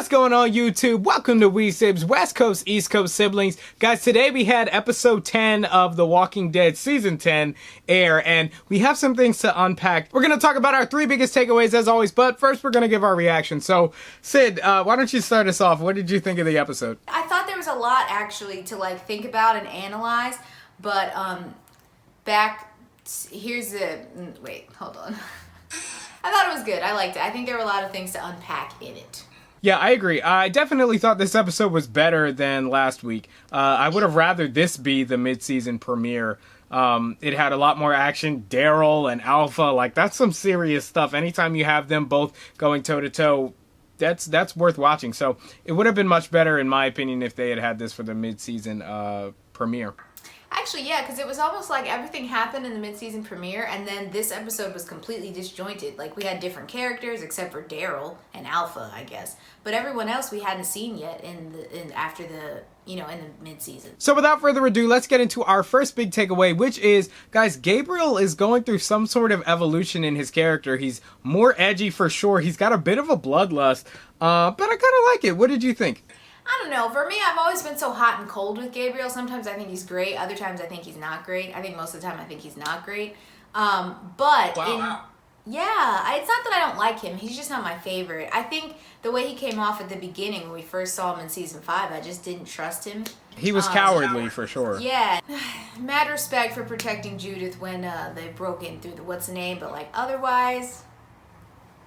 What's going on, YouTube? Welcome to WeSibs, West Coast, East Coast siblings. Guys, today we had episode 10 of The Walking Dead season 10 air, and we have some things to unpack. We're going to talk about our three biggest takeaways as always, but first we're going to give our reaction. So, Sid, why don't you start us off? What did you think of the episode? I thought there was a lot actually to think about and analyze, but wait, hold on. I thought it was good. I liked it. I think there were a lot of things to unpack in it. Yeah, I agree. I definitely thought this episode was better than last week. I would have rather this be the mid-season premiere. It had a lot more action. Daryl and Alpha, that's some serious stuff. Anytime you have them both going toe-to-toe, that's worth watching. So it would have been much better, in my opinion, if they had had this for the mid-season premiere. Actually, yeah, because it was almost like everything happened in the mid-season premiere, and then this episode was completely disjointed. We had different characters, except for Daryl and Alpha, I guess. But everyone else we hadn't seen yet in the mid-season. So without further ado, let's get into our first big takeaway, which is, guys, Gabriel is going through some sort of evolution in his character. He's more edgy for sure. He's got a bit of a bloodlust, but I kind of like it. What did you think? I don't know. For me, I've always been so hot and cold with Gabriel. Sometimes I think he's great. Other times I think he's not great. I think most of the time I think he's not great. But wow. Yeah, it's not that I don't like him. He's just not my favorite. I think the way he came off at the beginning when we first saw him in season 5, I just didn't trust him. He was cowardly for sure. Yeah. Mad respect for protecting Judith when they broke in through the what's the name, but otherwise...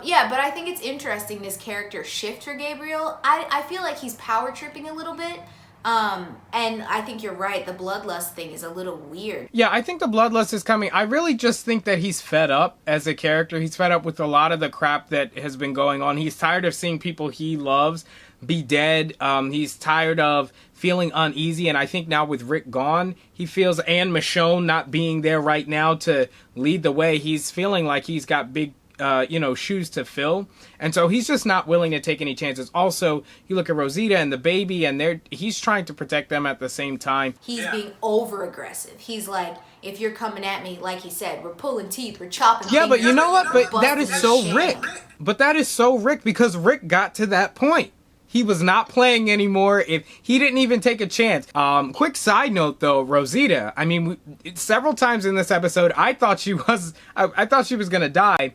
Yeah, but I think it's interesting, this character shift for Gabriel. I feel like he's power tripping a little bit. And I think you're right, the bloodlust thing is a little weird. Yeah, I think the bloodlust is coming. I really just think that he's fed up as a character. He's fed up with a lot of the crap that has been going on. He's tired of seeing people he loves be dead. He's tired of feeling uneasy, and I think now with Rick gone, he feels, and Michonne not being there right now to lead the way, he's feeling like he's got big shoes to fill, and so he's just not willing to take any chances. Also, you look at Rosita and the baby, and he's trying to protect them at the same time. He's being over aggressive. He's like, if you're coming at me, like he said, we're pulling teeth, we're chopping yeah, fingers, but you know what? But that is so shit. Rick. But that is so Rick, because Rick got to that point. He was not playing anymore. If he didn't even take a chance. Quick side note though, Rosita. I mean, several times in this episode, I thought she was gonna die.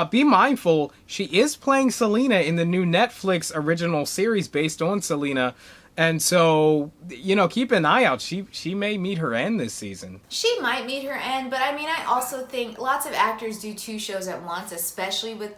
Be mindful, she is playing Selena in the new Netflix original series based on Selena. And so, keep an eye out. She may meet her end this season. She might meet her end, but I mean, I also think lots of actors do 2 shows at once, especially with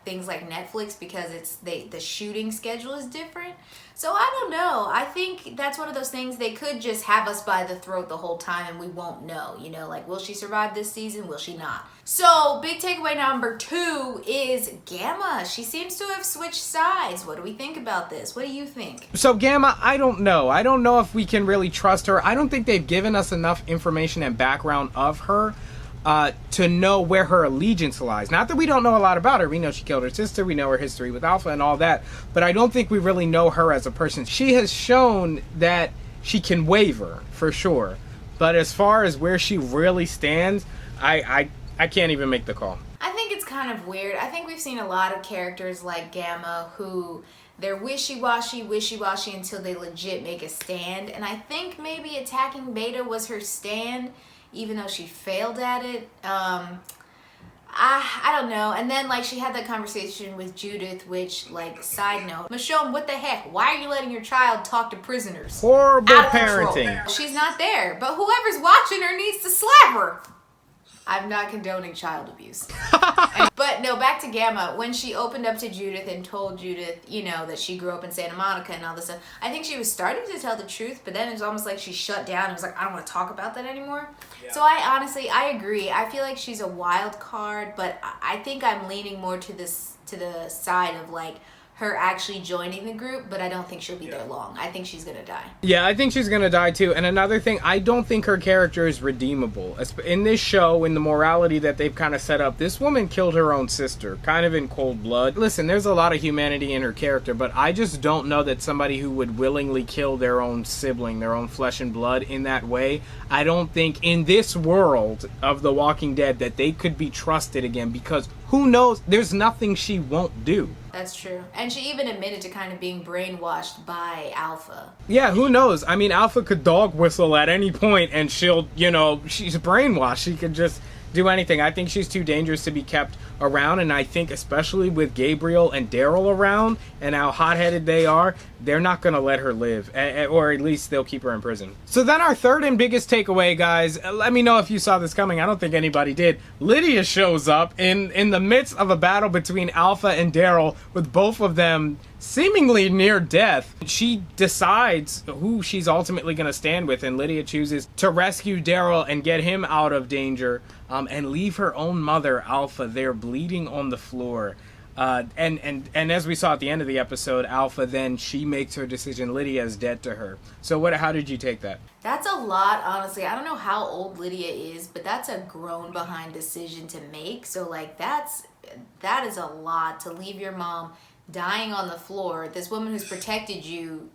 things like Netflix, because the shooting schedule is different. So I don't know. I think that's one of those things, they could just have us by the throat the whole time and we won't know, will she survive this season? Will she not? So big takeaway number 2 is Gamma. She seems to have switched sides. What do we think about this? What do you think? So Gamma, I don't know. I don't know if we can really trust her. I don't think they've given us enough information and background of her to know where her allegiance lies. Not that we don't know a lot about her. We know she killed her sister. We know her history with Alpha and all that. But I don't think we really know her as a person. She has shown that she can waver, for sure. But as far as where she really stands, I can't even make the call. I think it's kind of weird. I think we've seen a lot of characters like Gamma who they're wishy-washy until they legit make a stand. And I think maybe attacking Beta was her stand, even though she failed at it. I don't know. And then she had that conversation with Judith, which side note, Michonne, what the heck? Why are you letting your child talk to prisoners? Horrible parenting. She's not there, but whoever's watching her needs to slap her. I'm not condoning child abuse. But no, back to Gamma. When she opened up to Judith and told Judith, that she grew up in Santa Monica and all this stuff, I think she was starting to tell the truth, but then it was almost like she shut down and was like, I don't want to talk about that anymore. Yeah. So I agree. I feel like she's a wild card, but I think I'm leaning more to the side of her actually joining the group, but I don't think she'll be there long. I think she's gonna die. Yeah, I think she's gonna die too. And another thing, I don't think her character is redeemable. In this show, in the morality that they've kind of set up, this woman killed her own sister, kind of in cold blood. Listen, there's a lot of humanity in her character, but I just don't know that somebody who would willingly kill their own sibling, their own flesh and blood in that way, I don't think in this world of The Walking Dead that they could be trusted again, because who knows? There's nothing she won't do. That's true. And she even admitted to kind of being brainwashed by Alpha. Yeah, who knows? I mean, Alpha could dog whistle at any point and she'll, she's brainwashed. She could just do anything. I think she's too dangerous to be kept around, and I think especially with Gabriel and Daryl around and how hot-headed they are, they're not going to let her live, or at least they'll keep her in prison. So then our third and biggest takeaway, guys, let me know if you saw this coming. I don't think anybody did. Lydia shows up in the midst of a battle between Alpha and Daryl, with both of them seemingly near death. She decides who she's ultimately going to stand with, and Lydia chooses to rescue Daryl and get him out of danger, and leave her own mother, Alpha, there bleeding on the floor. And as we saw at the end of the episode, Alpha then, she makes her decision. Lydia is dead to her. So how did you take that? That's a lot, honestly. I don't know how old Lydia is, but that's a grown behind decision to make. So like that is a lot, to leave your mom dying on the floor, this woman who's protected you,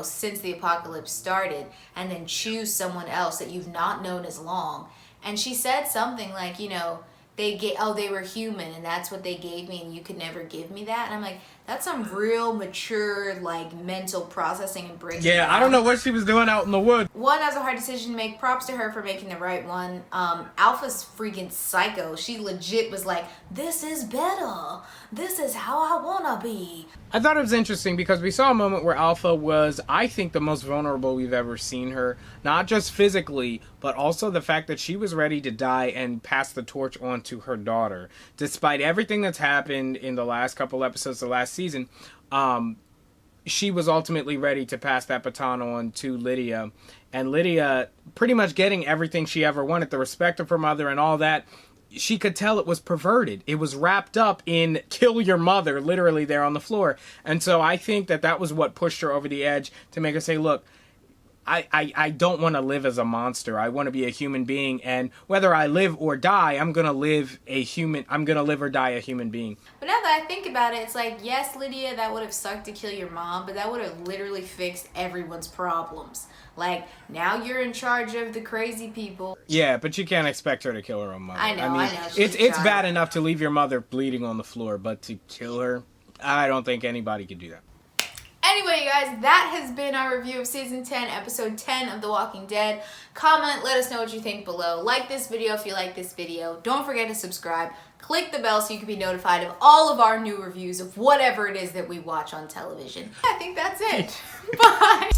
since the apocalypse started, and then choose someone else that you've not known as long. And she said something like, they were human and that's what they gave me and you could never give me that. And I'm like, that's some real mature, like, mental processing and breaking Yeah, down. I don't know what she was doing out in the woods. One, that's a hard decision to make. Props to her for making the right one. Alpha's freaking psycho. She legit was like, this is better. This is how I wanna be. I thought it was interesting because we saw a moment where Alpha was, I think, the most vulnerable we've ever seen her. Not just physically, but also the fact that she was ready to die and pass the torch on to her daughter. Despite everything that's happened in the last couple episodes of the last season, she was ultimately ready to pass that baton on to Lydia. And Lydia pretty much getting everything she ever wanted, the respect of her mother and all that. She could tell it was perverted. It was wrapped up in kill your mother, literally there on the floor. And so I think that was what pushed her over the edge to make her say, look, I don't want to live as a monster. I want to be a human being. And whether I live or die, I'm going to live or die a human being. But now that I think about it, it's like, yes, Lydia, that would have sucked to kill your mom, but that would have literally fixed everyone's problems. Like, now you're in charge of the crazy people. Yeah, but you can't expect her to kill her own mother. I know. It's bad enough to leave your mother bleeding on the floor, but to kill her, I don't think anybody could do that. Anyway, you guys, that has been our review of Season 10, Episode 10 of The Walking Dead. Comment, let us know what you think below. Like this video if you like this video. Don't forget to subscribe. Click the bell so you can be notified of all of our new reviews of whatever it is that we watch on television. I think that's it. Bye!